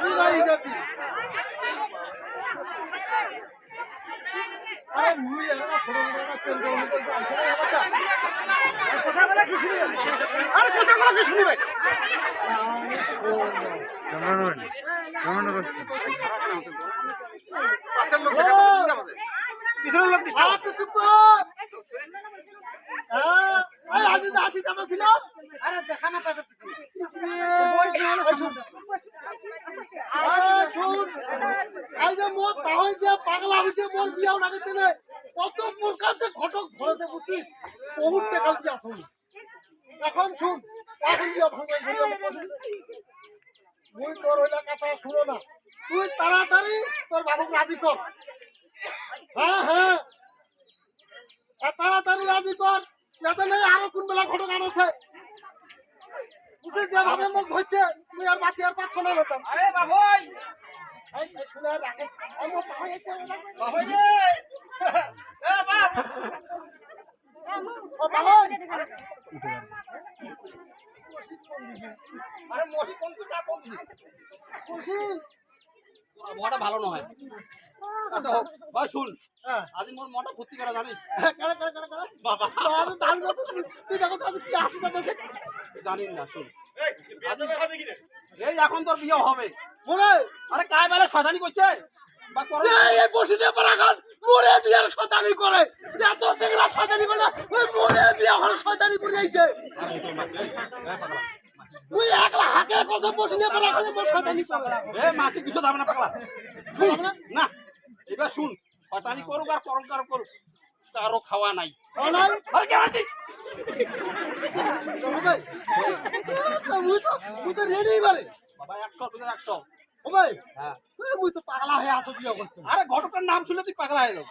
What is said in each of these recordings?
আদি ভাই ইদাতি আরে মুই এরা ছোট বড় তেল গরম করতে আছে না বাচ্চা কথা বলে কি শুনি আরে কথা বলে কি শুনি ভাই পাশের লোক দেখা যাচ্ছে না আমাদের পিছনের লোক ডিস্টার্ব আপনি চুপ কর এই আজ যে আসি কথা ছিল আরে দেখা না পাবে শুন এই যে মোর তাহলে যে পাগলা হয়েছে মোর বিয়াও না করতে না কত প্রকার যে ঘটক ধরেছে বুঝছিস বহুত টাকা দিয়ে আসুন এখন শুন এখন বিয়া ভাঙবে ঘুরে মুই তোর ওইটা কথা শুনো না তুই তাড়াতাড়ি তোর বাবুকে রাজি কর হ্যাঁ হ্যাঁ তাড়াতাড়ি রাজি কর যাতে নেই আরো কোন বেলা ঘটক আনছে বুঝছিস যেভাবে মুখ ধরছে তুই আর বাসি আর 500 না হতাম আরে বাবুই এই শুনে রাখে আমি বাবুই হচ্ছে বাবুই রে এ বাপ ও বাবুই আরে মসি কোন সুটা কোন খুশি মোটা ভালো নয় আচ্ছা হোক ভাই শুন আজ মোর মোটা ফুর্তি করা জানিস কেন বাবা আজ দাঁড় যত তুই দেখো আজ কি হাসি যাচ্ছে জানিস না শুন এই এখন তোর বিয়ে হবে মনে আরে কায় বেলা শয়তানি করছে বা করে এই বসে দে পরাগন মোরে বিয়ার শয়তানি করে এত চেংড়া শয়তানি করে ওই মোরে বিয়া হল শয়তানি করে আইছে তুই একলা হাকে কসে বসে দে পরাগন মোর শয়তানি করে এ মাছি কিছু দাম না পাগলা শুন না এবার শুন শয়তানি করুক আর করম করুক তারও খাওয়া নাই নাই আরে গ্যারান্টি মুই তো রেডি বারে বাবা 100 তুই 100 ও ভাই হ্যাঁ মুই তো পাগলা হয়ে আসো বিয়া করতে আরে ঘটকের নাম শুনলে তুই পাগলা হয়ে যাও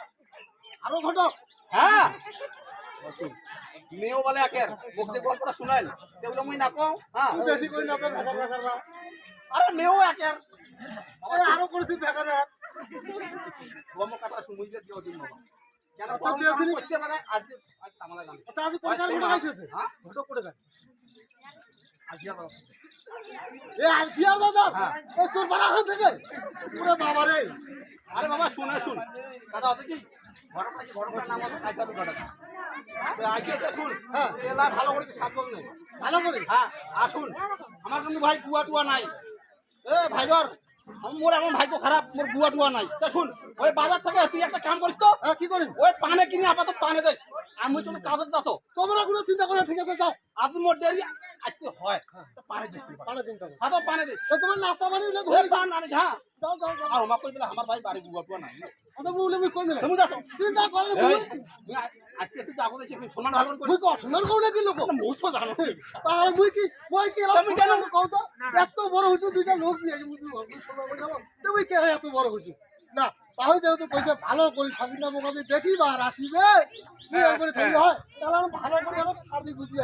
আরো ঘটক হ্যাঁ মেও বলে একের বকতে গল্পটা শুনাইল তেগুলো মুই না কও হ্যাঁ বেশি কই না তো বেকার না আরে মেও একের আরে আরো করেছি বেকার না গম কথা শুনই যে দিও দিন বাবা কেন আচ্ছা দিয়েছিস হচ্ছে মানে আজ তামালা গান আচ্ছা আজ কোন কার ঘটক আইছে হ্যাঁ ঘটক করে গান আজিয়া বাবা এ আলসিয়ার বাজার এ সুরপাড়া খান থেকে পুরো বাবা রে আরে বাবা শুন কথা হচ্ছে কি ঘটক নাম আছে কাইসাবু ঘটক তো আইছে শুন হ্যাঁ এলা ভালো করে সাত বল নেই ভালো করে হ্যাঁ আসুন আমার কিন্তু ভাই গুয়া নাই এ ভাইডর মোর এমন ভাগ্য খারাপ মোর গুয়া নাই তা শুন ওই বাজার থেকে তুই একটা কাম করিস তো কি করিস ওই পানে কিনে আপাতত পানে দেস আমি তো কাজে যাচ্ছ তোমরা কোনো চিন্তা করে ঠিক আছে যাও আজ মোর দেরি আসতে হয় তো পানে দিস পানে চিন্তা কর হ্যাঁ তো পানে দিস তো তোমার নাস্তা পানি হলে ধরে পান আনে হ্যাঁ যাও আর মা কই বলে আমার ভাই বাড়ি গুয়া নাই আচ্ছা বলে মুই কই না তুমি যাও চিন্তা করে আজকে তুই যাবো দেখি সম্মান ভালো করে কই সম্মান করলে কি লোক মুই তো জানো তাহলে মুই কি তুমি কেন কও তো এত বড় হইছো দুইটা লোক দিয়ে মুই সম্মান করে যাব তুমি কে এত বড় হইছো না তাহলে যেহেতু কইছে ভালো করে স্বাধীনতা মোকাবিলা দেখিবা আর আসিবে তুই করে থাকি হয় তাহলে ভালো করে সাজি বুঝি